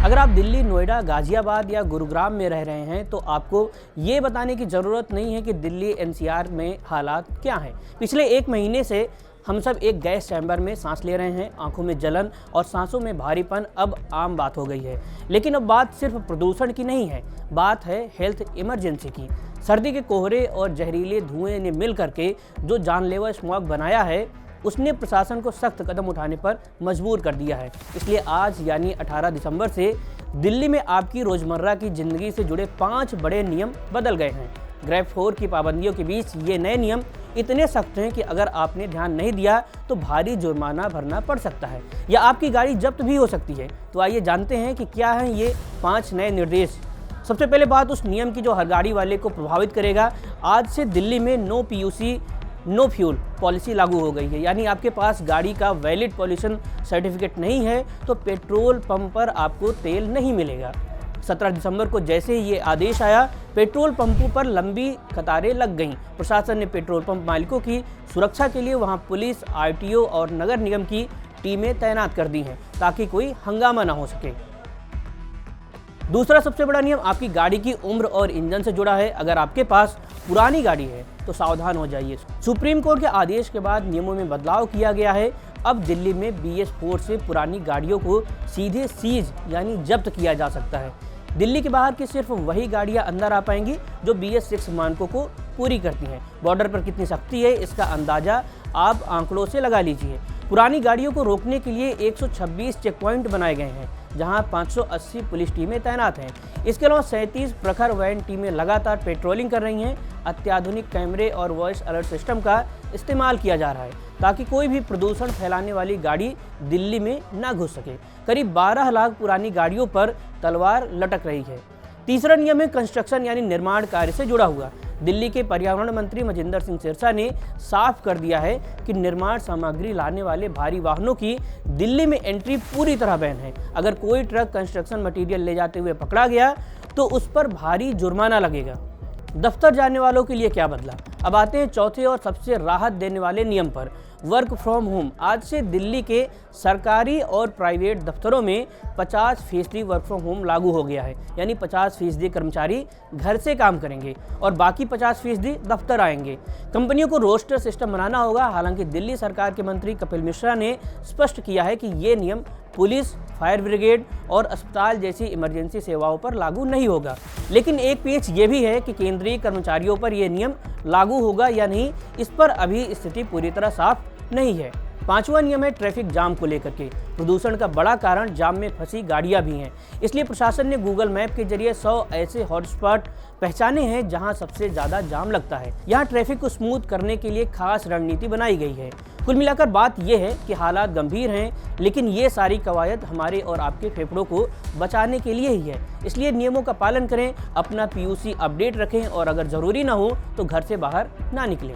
अगर आप दिल्ली, नोएडा, गाजियाबाद या गुरुग्राम में रह रहे हैं तो आपको ये बताने की ज़रूरत नहीं है कि दिल्ली एनसीआर में हालात क्या हैं। पिछले 1 महीने से हम सब एक गैस चैम्बर में सांस ले रहे हैं। आंखों में जलन और सांसों में भारीपन अब आम बात हो गई है। लेकिन अब बात सिर्फ प्रदूषण की नहीं है, बात है हेल्थ इमरजेंसी की। सर्दी के कोहरे और जहरीले धुएं ने मिल करके जो जानलेवा स्मॉग बनाया है, उसने प्रशासन को सख्त कदम उठाने पर मजबूर कर दिया है। इसलिए आज यानी 18 दिसंबर से दिल्ली में आपकी रोज़मर्रा की ज़िंदगी से जुड़े 5 बड़े नियम बदल गए हैं। ग्रेड 4 की पाबंदियों के बीच ये नए नियम इतने सख्त हैं कि अगर आपने ध्यान नहीं दिया तो भारी जुर्माना भरना पड़ सकता है या आपकी गाड़ी जब्त भी हो सकती है। तो आइए जानते हैं कि क्या हैं ये 5 नए निर्देश। सबसे पहले बात उस नियम की जो हर गाड़ी वाले को प्रभावित करेगा। आज से दिल्ली में no PUC no fuel policy लागू हो गई है। यानी आपके पास गाड़ी का वैलिड पॉल्यूशन सर्टिफिकेट नहीं है तो पेट्रोल पंप पर आपको तेल नहीं मिलेगा। 17 दिसंबर को जैसे ही ये आदेश आया, पेट्रोल पंपों पर लंबी कतारें लग गईं। प्रशासन ने पेट्रोल पंप मालिकों की सुरक्षा के लिए वहां पुलिस, आरटीओ और नगर निगम की टीमें तैनात कर दी हैं ताकि कोई हंगामा ना हो सके। दूसरा सबसे बड़ा नियम आपकी गाड़ी की उम्र और इंजन से जुड़ा है। अगर आपके पास पुरानी गाड़ी है तो सावधान हो जाइए। सुप्रीम कोर्ट के आदेश के बाद नियमों में बदलाव किया गया है। अब दिल्ली में BS4 से पुरानी गाड़ियों को सीधे सीज यानी जब्त किया जा सकता है। दिल्ली के बाहर की सिर्फ वही गाड़ियां अंदर आ पाएंगी जो BS6 मानकों को पूरी करती हैं। बॉर्डर पर कितनी सख्ती है इसका अंदाजा आप आंकड़ों से लगा लीजिए। पुरानी गाड़ियों को रोकने के लिए 126 चेक पॉइंट बनाए गए हैं जहां 580 पुलिस टीमें तैनात हैं। इसके अलावा 37 प्रखर वैन टीमें लगातार पेट्रोलिंग कर रही हैं। अत्याधुनिक कैमरे और वॉइस अलर्ट सिस्टम का इस्तेमाल किया जा रहा है ताकि कोई भी प्रदूषण फैलाने वाली गाड़ी दिल्ली में ना घुस सके। करीब 12 लाख पुरानी गाड़ियों पर तलवार लटक रही है। तीसरा नियम है कंस्ट्रक्शन यानी निर्माण कार्य से जुड़ा हुआ। दिल्ली के पर्यावरण मंत्री मजिंदर सिंह सिरसा ने साफ कर दिया है कि निर्माण सामग्री लाने वाले भारी वाहनों की दिल्ली में एंट्री पूरी तरह बैन है। अगर कोई ट्रक कंस्ट्रक्शन मटेरियल ले जाते हुए पकड़ा गया तो उस पर भारी जुर्माना लगेगा। दफ्तर जाने वालों के लिए क्या बदला? अब आते हैं चौथे और सबसे राहत देने वाले नियम पर, वर्क फ्रॉम होम। आज से दिल्ली के सरकारी और प्राइवेट दफ्तरों में 50% वर्क फ्रॉम होम लागू हो गया है। यानी 50% कर्मचारी घर से काम करेंगे और बाकी 50% दफ्तर आएंगे। कंपनियों को रोस्टर सिस्टम बनाना होगा। हालांकि दिल्ली सरकार के मंत्री कपिल मिश्रा ने स्पष्ट किया है कि ये नियम पुलिस, फायर ब्रिगेड और अस्पताल जैसी इमरजेंसी सेवाओं पर लागू नहीं होगा। लेकिन एक पेच ये भी है कि केंद्रीय कर्मचारियों पर यह नियम लागू होगा या नहीं, इस पर अभी स्थिति पूरी तरह साफ नहीं है। 5वां नियम है ट्रैफिक जाम को लेकर के। प्रदूषण का बड़ा कारण जाम में फंसी गाड़ियां भी हैं। इसलिए प्रशासन ने गूगल मैप के जरिए 100 ऐसे हॉटस्पॉट पहचाने हैं जहां सबसे ज़्यादा जाम लगता है। यहां ट्रैफिक को स्मूथ करने के लिए खास रणनीति बनाई गई है। कुल मिलाकर बात यह है कि हालात गंभीर हैं, लेकिन ये सारी कवायद हमारे और आपके फेफड़ों को बचाने के लिए ही है। इसलिए नियमों का पालन करें, अपना PUC अपडेट रखें और अगर ज़रूरी ना हो तो घर से बाहर ना निकलें।